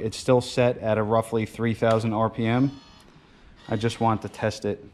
It's still set at a roughly 3,000 RPM. I just want to test it.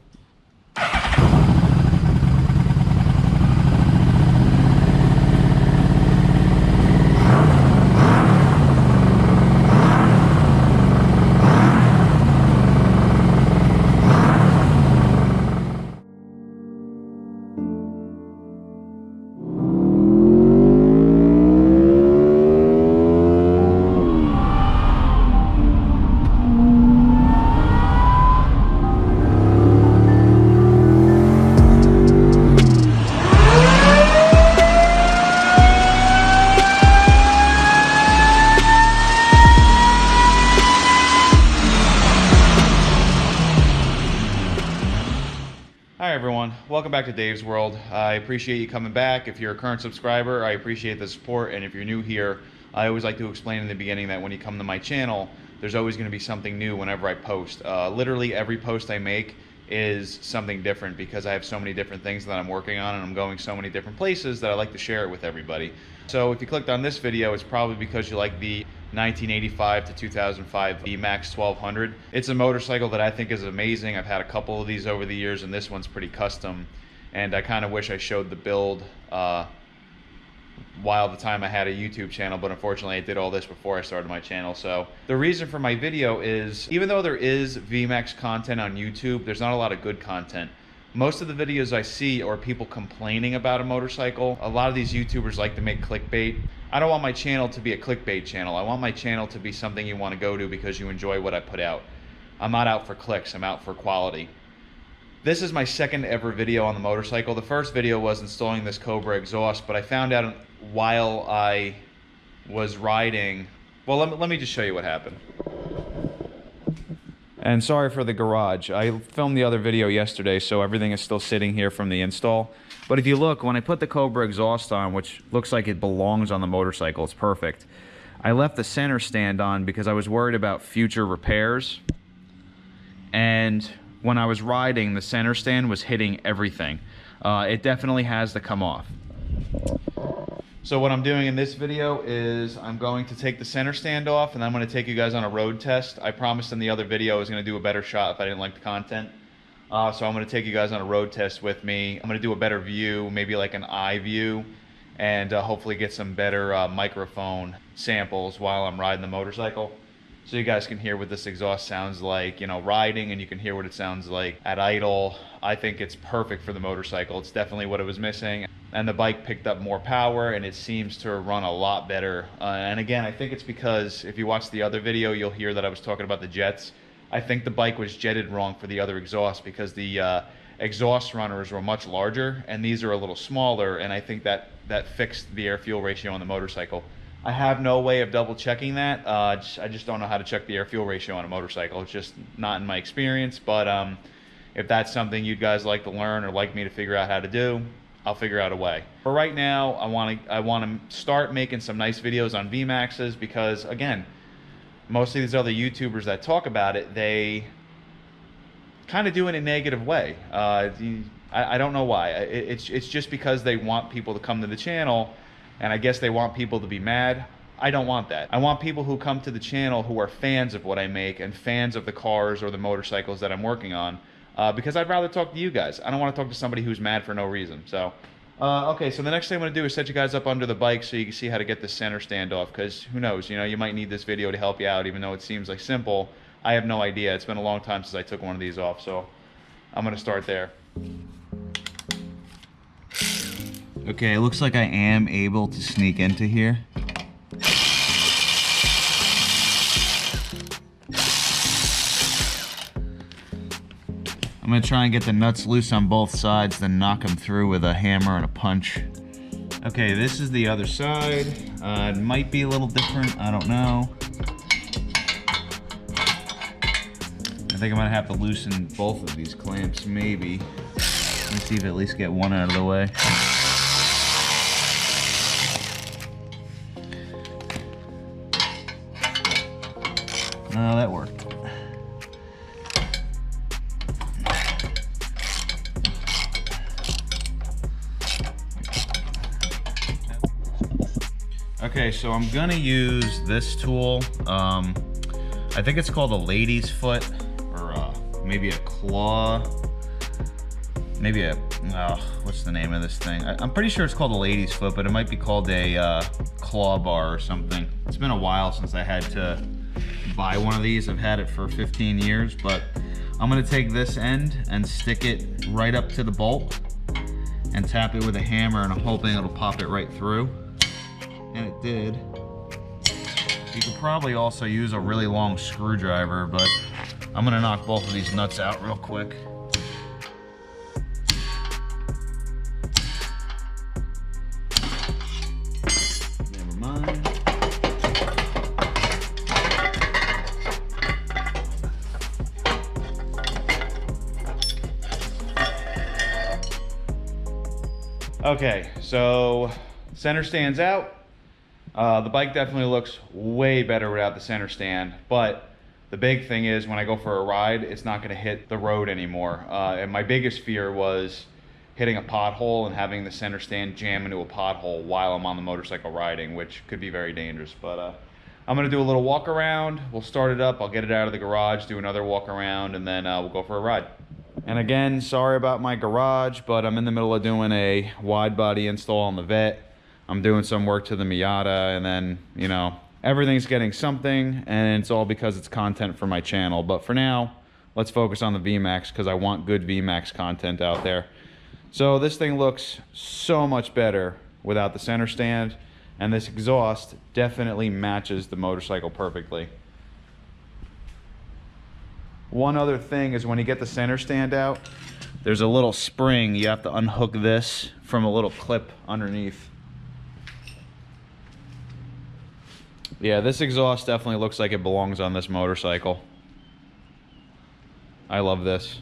Hi everyone, welcome back to Dave's World. I appreciate you coming back. If you're a current subscriber, I appreciate the support, and if you're new here, I always like to explain in the beginning that when you come to my channel, there's always going to be something new whenever I post. Literally every post I make is something different because I have so many different things that I'm working on and I'm going so many different places that I like to share it with everybody. So if you clicked on this video, it's probably because you like the 1985 to 2005 Vmax 1200. It's a motorcycle that I think is amazing. I've had a couple of these over the years and this one's pretty custom, and I kind of wish I showed the build while the time I had a YouTube channel, but unfortunately I did all this before I started my channel. So the reason for my video is, even though there is Vmax content on YouTube, there's not a lot of good content. Most of the videos I see are people complaining about a motorcycle. A lot of these YouTubers like to make clickbait. I don't want my channel to be a clickbait channel. I want my channel to be something you want to go to because you enjoy what I put out. I'm not out for clicks, I'm out for quality. This is my second ever video on the motorcycle. The first video was installing this Cobra exhaust, but I found out while I was riding, well, let me just show you what happened. And sorry for the garage. I filmed the other video yesterday, so everything is still sitting here from the install. But if you look, when I put the Cobra exhaust on, which looks like it belongs on the motorcycle, it's perfect. I left the center stand on because I was worried about future repairs. And when I was riding, the center stand was hitting everything. It definitely has to come off. So what I'm doing in this video is I'm going to take the center stand off and I'm going to take you guys on a road test. I promised in the other video I was going to do a better shot if I didn't like the content. So I'm going to take you guys on a road test with me. I'm going to do a better view, maybe like an eye view, and hopefully get some better microphone samples while I'm riding the motorcycle. So you guys can hear what this exhaust sounds like, you know, riding, and you can hear what it sounds like at idle. I think it's perfect for the motorcycle. It's definitely what it was missing. And the bike picked up more power and it seems to run a lot better. And again, I think it's because if you watch the other video, you'll hear that I was talking about the jets. I think the bike was jetted wrong for the other exhaust because the exhaust runners were much larger and these are a little smaller, and I think that fixed the air-fuel ratio on the motorcycle. I have no way of double checking that. I just don't know how to check the air-fuel ratio on a motorcycle. It's just not in my experience, but if that's something you guys like to learn or like me to figure out how to do, I'll figure out a way. For right now, I want to start making some nice videos on Vmaxes because, again, most of these other YouTubers that talk about it, they kind of do it in a negative way. I don't know why. It's just because they want people to come to the channel, and I guess they want people to be mad. I don't want that. I want people who come to the channel who are fans of what I make and fans of the cars or the motorcycles that I'm working on. Because I'd rather talk to you guys. I don't want to talk to somebody who's mad for no reason. So, okay, so the next thing I'm going to do is set you guys up under the bike so you can see how to get the center stand off, because who knows, you know, you might need this video to help you out, even though it seems like simple. I have no idea. It's been a long time since I took one of these off, so I'm going to start there. Okay, it looks like I am able to sneak into here. I'm going to try and get the nuts loose on both sides, then knock them through with a hammer and a punch. Okay, this is the other side. It might be a little different, I don't know. I think I'm going to have to loosen both of these clamps, maybe. Let me see if I at least get one out of the way. No, that worked. Okay, so I'm gonna use this tool. I think it's called a lady's foot, or maybe a claw. Maybe a, what's the name of this thing? I'm pretty sure it's called a lady's foot, but it might be called a claw bar or something. It's been a while since I had to buy one of these. I've had it for 15 years, but I'm gonna take this end and stick it right up to the bolt and tap it with a hammer, and I'm hoping it'll pop it right through. And it did. You could probably also use a really long screwdriver, but I'm gonna knock both of these nuts out real quick. Never mind. Okay, so center stand's out. The bike definitely looks way better without the center stand, but the big thing is when I go for a ride, it's not gonna hit the road anymore. And my biggest fear was hitting a pothole and having the center stand jam into a pothole while I'm on the motorcycle riding, which could be very dangerous. But I'm gonna do a little walk around. We'll start it up, I'll get it out of the garage, do another walk around, and then we'll go for a ride. And again, sorry about my garage, but I'm in the middle of doing a wide body install on the Vet. I'm doing some work to the Miata, and then, you know, everything's getting something, and it's all because it's content for my channel. But for now, let's focus on the Vmax, because I want good Vmax content out there. So this thing looks so much better without the center stand, and this exhaust definitely matches the motorcycle perfectly. One other thing is when you get the center stand out, there's a little spring. You have to unhook this from a little clip underneath. Yeah, this exhaust definitely looks like it belongs on this motorcycle. I love this.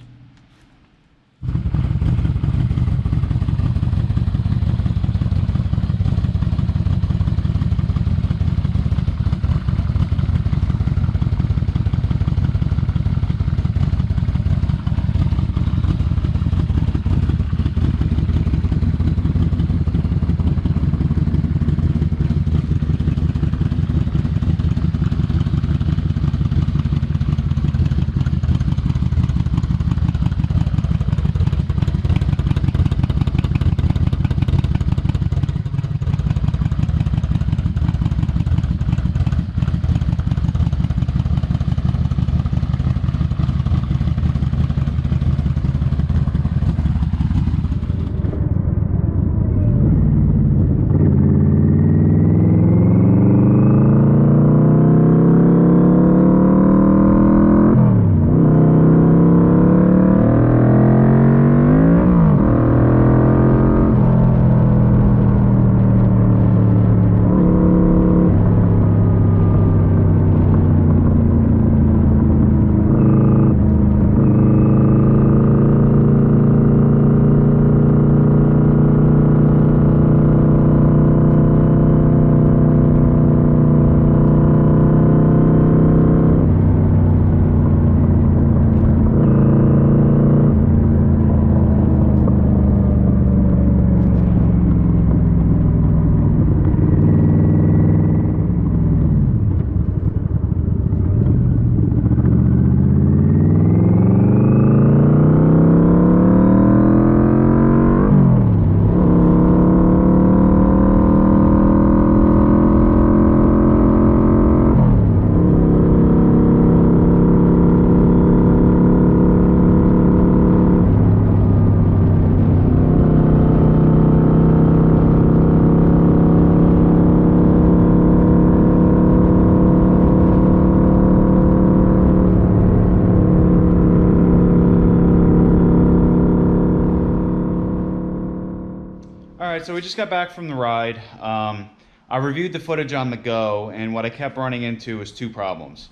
Alright, so we just got back from the ride. I reviewed the footage on the go, and what I kept running into was two problems.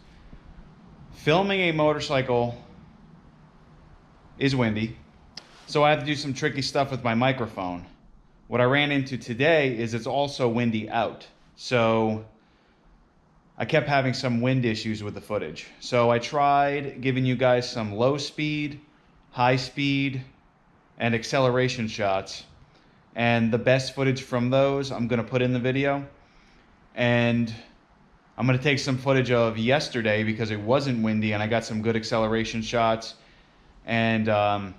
Filming a motorcycle is windy, so I had to do some tricky stuff with my microphone. What I ran into today is it's also windy out, so I kept having some wind issues with the footage. So I tried giving you guys some low speed, high speed, and acceleration shots. And the best footage from those I'm gonna put in the video. And I'm going to take some footage of yesterday because it wasn't windy and I got some good acceleration shots. And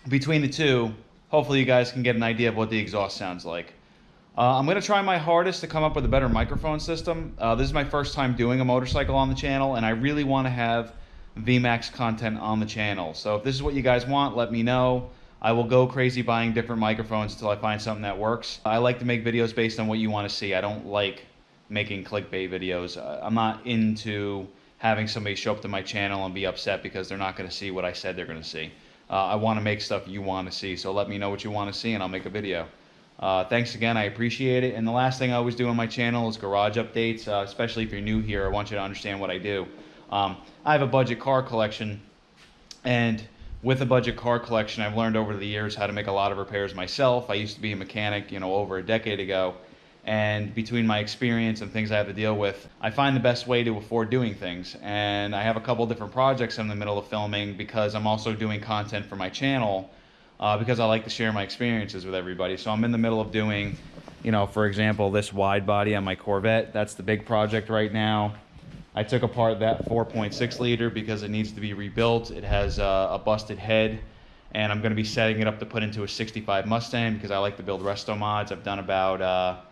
between the two, hopefully you guys can get an idea of what the exhaust sounds like. I'm going to try my hardest to come up with a better microphone system. This is my first time doing a motorcycle on the channel, and I really want to have Vmax content on the channel. So if this is what you guys want, let me know. I will go crazy buying different microphones until I find something that works. I like to make videos based on what you want to see. I don't like making clickbait videos. I'm not into having somebody show up to my channel and be upset because they're not going to see what I said they're going to see. I want to make stuff you want to see, so let me know what you want to see and I'll make a video. Thanks again, I appreciate it. And the last thing I always do on my channel is garage updates, especially if you're new here. I want you to understand what I do. I have a budget car collection, and with a budget car collection, I've learned over the years how to make a lot of repairs myself. I used to be a mechanic, over a decade ago, and between my experience and things I have to deal with, I find the best way to afford doing things. And I have a couple different projects I'm in the middle of filming because I'm also doing content for my channel. Because I like to share my experiences with everybody. So I'm in the middle of doing, for example, this wide body on my Corvette. That's the big project right now. I took apart that 4.6 liter because it needs to be rebuilt. It has a busted head, and I'm going to be setting it up to put into a 65 Mustang because I like to build resto mods. I've done about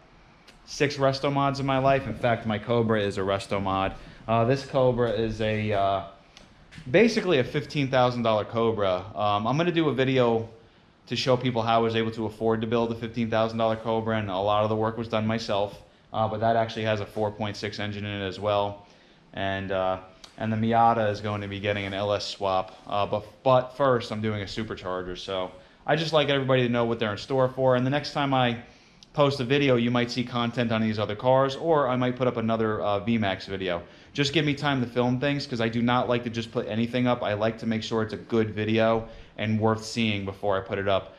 6 resto mods in my life. In fact, my Cobra is a resto mod. This Cobra is basically a $15,000 Cobra. I'm going to do a video to show people how I was able to afford to build a $15,000 Cobra, and a lot of the work was done myself. But that actually has a 4.6 engine in it as well, and the Miata is going to be getting an LS swap. But first, I'm doing a supercharger. So I just like everybody to know what they're in store for. And the next time I post a video, you might see content on these other cars, or I might put up another Vmax video. Just give me time to film things because I do not like to just put anything up. I like to make sure it's a good video and worth seeing before I put it up.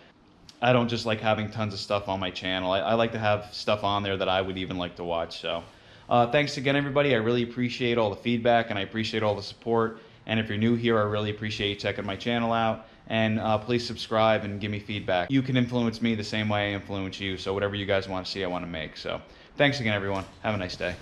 I don't just like having tons of stuff on my channel. I like to have stuff on there that I would even like to watch. So thanks again, everybody. I really appreciate all the feedback and I appreciate all the support. And if you're new here, I really appreciate you checking my channel out. And please subscribe and give me feedback. You can influence me the same way I influence you. So whatever you guys want to see, I want to make. So thanks again, everyone. Have a nice day.